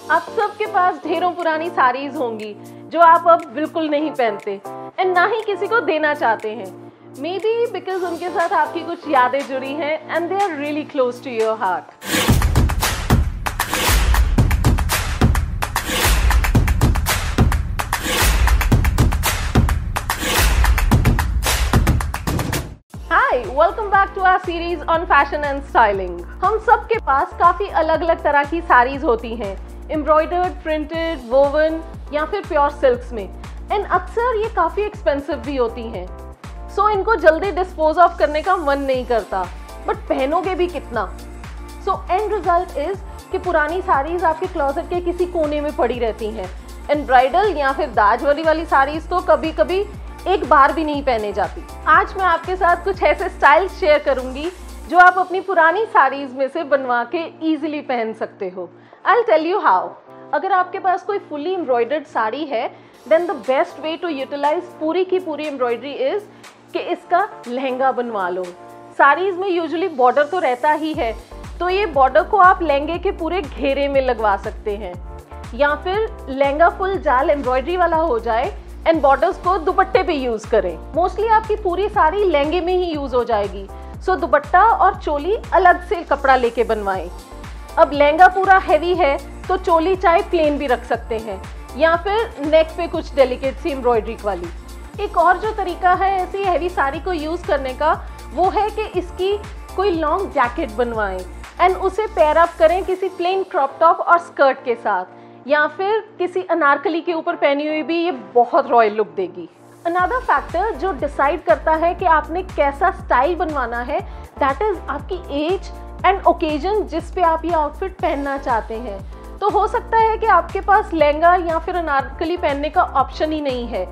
आप सबके पास ढेरों पुरानी साड़ीज होंगी जो आप अब बिल्कुल नहीं पहनते एंड ना ही किसी को देना चाहते हैं। मे बी बिकॉज उनके साथ आपकी कुछ यादें जुड़ी हैं and they are really close to your heart. Welcome back to our series on fashion and styling. हम सब के पास काफी अलग अलग तरह की साड़ीज होती हैं, एम्ब्रॉयडर्ड, प्रिंटेड, वोवन या फिर प्योर सिल्क्स में, एंड अक्सर ये काफी एक्सपेंसिव भी होती हैं। सो इनको जल्दी डिस्पोज ऑफ करने का मन नहीं करता, बट पहनोगे भी कितना। सो एंड रिजल्ट इज कि पुरानी साड़ीज आपके क्लोजेट के किसी कोने में पड़ी रहती हैं, एंड ब्राइडल या फिर दाज वाली साड़ीज तो कभी कभी एक बार भी नहीं पहने जाती। आज मैं आपके साथ कुछ ऐसे स्टाइल्स शेयर करूंगी जो आप अपनी पुरानी साड़ीज में से बनवा के इजीली पहन सकते हो। I will tell you how. अगर आपके पास कोई फुली एम्ब्रॉयडर्ड साड़ी है, then the best way to utilize पूरी की पूरी एम्ब्रॉयडरी इज कि इसका लहंगा बनवा लो। साड़ीज में यूजुअली बॉर्डर तो रहता ही है, तो ये बॉर्डर को आप लहंगे के पूरे घेरे में लगवा सकते हैं, या फिर लहंगा फुल जाल एम्ब्रॉयडरी वाला हो जाए एंड बॉर्डर्स को दुपट्टे पे यूज करें। मोस्टली आपकी पूरी साड़ी लहंगे में ही यूज हो जाएगी, सो दुपट्टा और चोली अलग से कपड़ा लेके बनवाएं। अब लहंगा पूरा हैवी है तो चोली चाहे प्लेन भी रख सकते हैं, या फिर नेक पे कुछ डेलिकेट सी एम्ब्रॉयडरी वाली। एक और जो तरीका है ऐसी हैवी साड़ी को यूज करने का, वो है कि इसकी कोई लॉन्ग जैकेट बनवाएं एंड उसे पेयर अप करें किसी प्लेन क्रॉप टॉप और स्कर्ट के साथ, या फिर किसी अनारकली के ऊपर पहनी हुई भी ये बहुत रॉयल लुक देगी। अनदर फैक्टर जो डिसाइड करता है कि आपने कैसा स्टाइल बनवाना है, दैट इज आपकी एज एंड ओकेजन जिस पे आप ये आउटफिट पहनना चाहते हैं। तो हो सकता है कि आपके पास लहंगा या फिर अनारकली पहनने का ऑप्शन ही नहीं है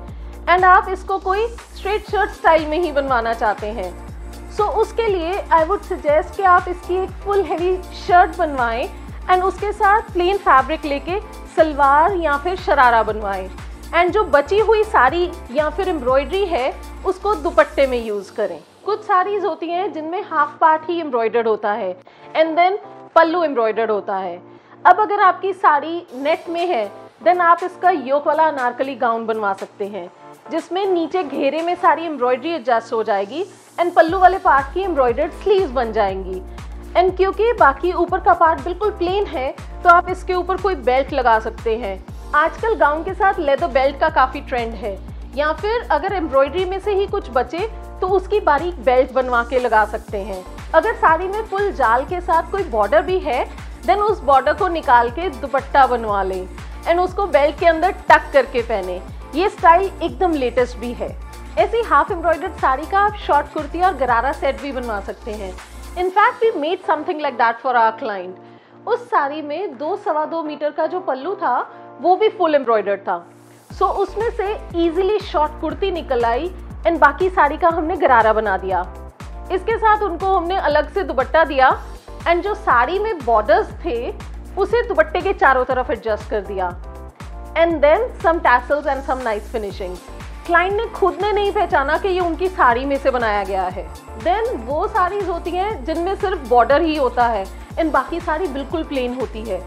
एंड आप इसको कोई स्ट्रेट शर्ट स्टाइल में ही बनवाना चाहते हैं। सो उसके लिए आई वुड सजेस्ट कि आप इसकी एक फुल हैवी शर्ट बनवाएं एंड उसके साथ प्लेन फैब्रिक लेके सलवार या फिर शरारा बनवाएं, एंड जो बची हुई साड़ी या फिर एम्ब्रॉयडरी है उसको दुपट्टे में यूज करें। कुछ साड़ीज होती हैं जिनमें हाफ पार्ट ही एम्ब्रॉयडर्ड होता है एंड देन पल्लू एम्ब्रॉयडर्ड होता है। अब अगर आपकी साड़ी नेट में है, देन आप इसका योक वाला अनारकली गाउन बनवा सकते हैं, जिसमें नीचे घेरे में सारी एम्ब्रॉयडरी एडजस्ट हो जाएगी एंड पल्लू वाले पार्ट की एम्ब्रॉयडर्ड स्लीव्स बन जाएंगी। एंड क्योंकि बाकी ऊपर का पार्ट बिल्कुल प्लेन है, तो आप इसके ऊपर कोई बेल्ट लगा सकते हैं। आजकल गाउन के साथ लेदर बेल्ट का काफ़ी ट्रेंड है, या फिर अगर एम्ब्रॉयडरी में से ही कुछ बचे तो उसकी बारीक बेल्ट बनवा के लगा सकते हैं। अगर साड़ी में फुल जाल के साथ कोई बॉर्डर भी है, देन उस बॉर्डर को निकाल के दुपट्टा बनवा लें एंड उसको बेल्ट के अंदर टक करके पहने। ये स्टाइल एकदम लेटेस्ट भी है। ऐसी हाफ एम्ब्रॉयडर्ड साड़ी का आप शॉर्ट कुर्ती और गरारा सेट भी बनवा सकते हैं। In fact, we made something like that for our client. उस साड़ी में 2-2.25 मीटर का जो पल्लू था वो भी फुल एम्ब्रॉयडर्ड था। सो उसमें से इजीली शॉर्ट कुर्ती निकल आई एंड बाकी साड़ी का हमने गरारा बना दिया। इसके साथ उनको हमने अलग से दुपट्टा दिया एंड जो साड़ी में बॉर्डर्स थे उसे दुपट्टे के चारों तरफ एडजस्ट कर दिया, and then some tassels and some nice finishing. Client ने खुद ने नहीं पहचाना कि ये उनकी साड़ी में से बनाया गया है। देन वो साड़ीज होती हैं जिनमें सिर्फ बॉर्डर ही होता है एंड बाकी साड़ी बिल्कुल प्लेन होती है।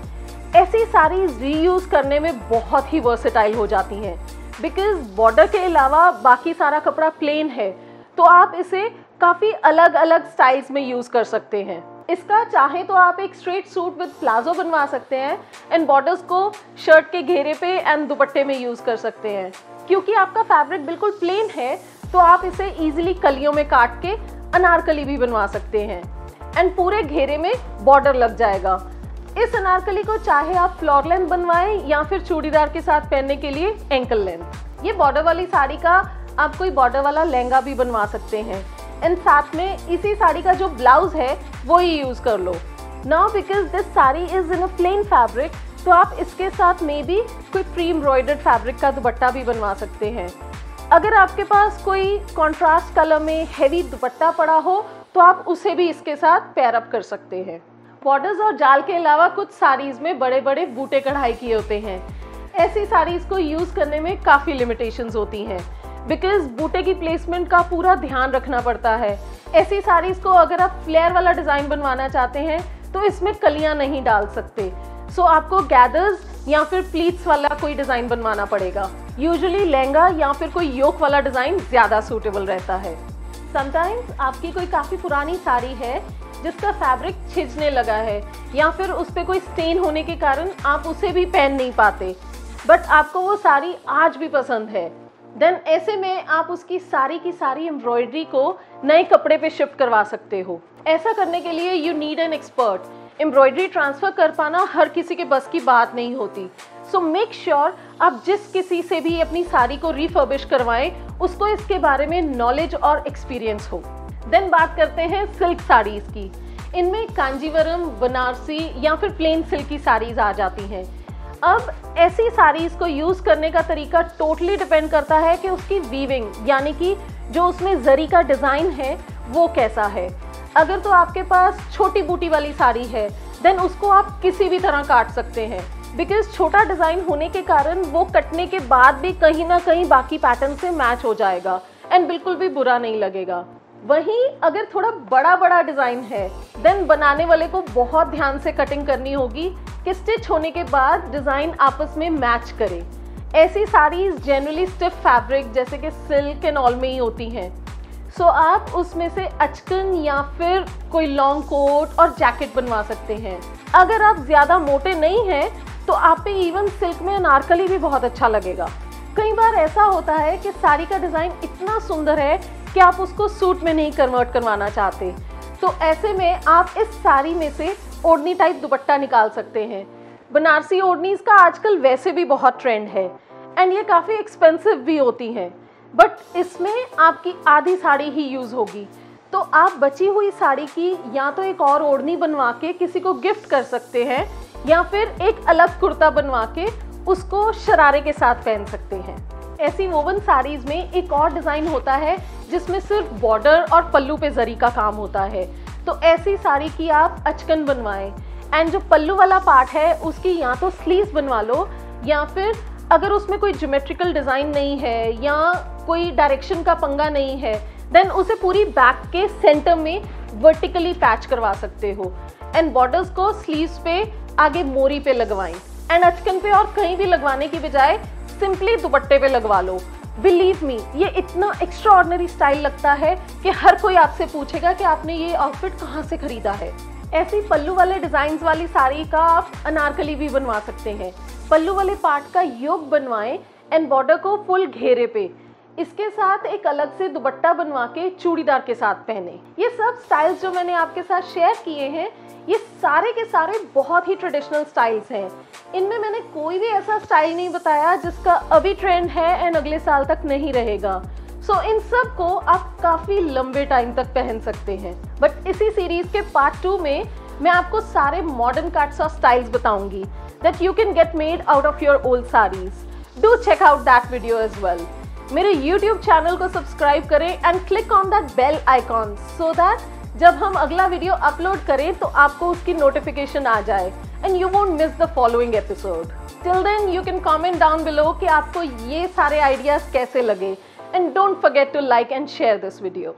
ऐसी साड़ीज रीयूज करने में बहुत ही वर्सेटाइल हो जाती हैं, बिकॉज बॉर्डर के अलावा बाकी सारा कपड़ा प्लेन है, तो आप इसे काफ़ी अलग अलग स्टाइल्स में यूज़ कर सकते हैं। इसका चाहे तो आप एक स्ट्रेट सूट विद प्लाजो बनवा सकते हैं एंड बॉर्डर्स को शर्ट के घेरे पे एंड दुपट्टे में यूज़ कर सकते हैं। क्योंकि आपका फैब्रिक बिल्कुल प्लेन है, तो आप इसे इजीली कलियों में काट के अनारकली भी बनवा सकते हैं एंड पूरे घेरे में बॉर्डर लग जाएगा। इस अनारकली को चाहे आप फ्लोर लेंथ बनवाएं या फिर चूड़ीदार के साथ पहनने के लिए एंकल लेंथ। ये बॉर्डर वाली साड़ी का आप कोई बॉर्डर वाला लहंगा भी बनवा सकते हैं एंड साथ में इसी साड़ी का जो ब्लाउज है वो ही यूज कर लो। Now because this sari is in a plain fabric, तो आप इसके साथ में भी कोई प्री एम्ब्रॉयडर्ड फैब्रिक का दुपट्टा भी बनवा सकते हैं। अगर आपके पास कोई कॉन्ट्रास्ट कलर में हैवी दुपट्टा पड़ा हो, तो आप उसे भी इसके साथ पेयर अप कर सकते हैं। बॉर्डर्स और जाल के अलावा कुछ साड़ीज में बड़े बड़े बूटे कढ़ाई किए होते हैं। ऐसी साड़ीज को यूज करने में काफ़ी लिमिटेशंस होती हैं, बिकॉज बूटे की प्लेसमेंट का पूरा ध्यान रखना पड़ता है। ऐसी साड़ीज को अगर आप फ्लेयर वाला डिज़ाइन बनवाना चाहते हैं तो इसमें कलियां नहीं डाल सकते। सो आपको गैदर्स या फिर प्लीट्स वाला कोई डिजाइन बनवाना पड़ेगा। यूजुअली लहंगा या फिर कोई योक वाला डिजाइन ज्यादा सूटेबल रहता है। समटाइम्स आपकी कोई काफी पुरानी साड़ी है जिसका फैब्रिक छिजने लगा है या फिर उस पर कोई स्टेन होने के कारण आप उसे भी पहन नहीं पाते, बट आपको वो साड़ी आज भी पसंद है। देन ऐसे में आप उसकी सारी की सारी एम्ब्रॉयडरी को नए कपड़े पे शिफ्ट करवा सकते हो। ऐसा करने के लिए you need an expert. Embroidery transfer कर पाना हर किसी के बस की बात नहीं होती। सो मेक श्योर आप जिस किसी से भी अपनी साड़ी को रिफर्बिश करवाएं उसको इसके बारे में नॉलेज और एक्सपीरियंस हो। देन बात करते हैं सिल्क साड़ीज की। इनमें कांजीवरम, बनारसी या फिर प्लेन सिल्क की साड़ीज आ जाती हैं। अब ऐसी साड़ीज को यूज करने का तरीका टोटली डिपेंड करता है कि उसकी वीविंग यानी कि जो उसमें जरी का डिजाइन है वो कैसा है। अगर तो आपके पास छोटी बूटी वाली साड़ी है देन उसको आप किसी भी तरह काट सकते हैं, बिकॉज छोटा डिजाइन होने के कारण वो कटने के बाद भी कहीं ना कहीं बाकी पैटर्न से मैच हो जाएगा एंड बिल्कुल भी बुरा नहीं लगेगा। वहीं अगर थोड़ा बड़ा बड़ा डिजाइन है देन बनाने वाले को बहुत ध्यान से कटिंग करनी होगी कि स्टिच होने के बाद डिजाइन आपस में मैच करे। ऐसी साड़ीज जनरली स्टिफ फैब्रिक जैसे कि सिल्क एंड ऑल में ही होती हैं। सो आप उसमें से अचकन या फिर कोई लॉन्ग कोट और जैकेट बनवा सकते हैं। अगर आप ज्यादा मोटे नहीं हैं तो आप पे इवन सिल्क में अनारकली भी बहुत अच्छा लगेगा। कई बार ऐसा होता है कि साड़ी का डिजाइन इतना सुंदर है कि आप उसको सूट में नहीं कन्वर्ट करवाना चाहते, तो ऐसे में आप इस साड़ी में से ओढ़नी टाइप दुपट्टा निकाल सकते हैं। बनारसी ओढ़नीज का आजकल वैसे भी बहुत ट्रेंड है एंड ये काफ़ी एक्सपेंसिव भी होती हैं, बट इसमें आपकी आधी साड़ी ही यूज़ होगी। तो आप बची हुई साड़ी की या तो एक और ओढ़नी बनवा के किसी को गिफ्ट कर सकते हैं या फिर एक अलग कुर्ता बनवा के उसको शरारे के साथ पहन सकते हैं। ऐसी वोवन साड़ीज में एक और डिज़ाइन होता है जिसमें सिर्फ बॉर्डर और पल्लू पे जरी का काम होता है। तो ऐसी साड़ी की आप अचकन बनवाएं एंड जो पल्लू वाला पार्ट है उसकी या तो स्लीव्स बनवा लो या फिर अगर उसमें कोई ज्योमेट्रिकल डिज़ाइन नहीं है या कोई डायरेक्शन का पंगा नहीं है देन उसे पूरी बैक के सेंटर में वर्टिकली पैच करवा सकते हो एंड बॉर्डर्स को स्लीव्स पे आगे मोरी पे लगवाएं एंड अचकन पे और कहीं भी लगवाने की बजाय सिंपली दुपट्टे पे लगवा लो। बिलीव मी, ये इतना एक्स्ट्राऑर्डिनरी स्टाइल लगता है कि हर कोई आपसे पूछेगा कि आपने ये आउटफिट कहाँ से खरीदा है। ऐसी पल्लू वाले डिजाइन वाली साड़ी का आप अनारकली भी बनवा सकते हैं। पल्लू वाले पार्ट का योक बनवाएं एंड बॉर्डर को फुल घेरे पे, इसके साथ एक अलग से दुपट्टा बनवा के चूड़ीदार के साथ पहने। ये सब स्टाइल्स जो मैंने आपके साथ शेयर किए हैं ये सारे के सारे बहुत ही ट्रेडिशनल स्टाइल्स हैं। इनमें मैंने कोई भी ऐसा स्टाइल नहीं बताया जिसका अभी ट्रेंड है एंड अगले साल तक नहीं रहेगा। सो इन सब को आप काफ़ी लंबे टाइम तक पहन सकते हैं। बट इसी सीरीज के पार्ट 2 में मैं आपको सारे मॉडर्न कट्स और स्टाइल्स बताऊंगी that you can get made out of your old saris. Do check out that video as well. मेरे YouTube चैनल को सब्सक्राइब करें and click on that bell icon so that जब हम अगला video upload करें तो आपको उसकी नोटिफिकेशन आ जाए and you won't miss the following episode. Till then you can comment down below कि आपको ये सारे आइडियाज कैसे लगे and don't forget to like and share this video.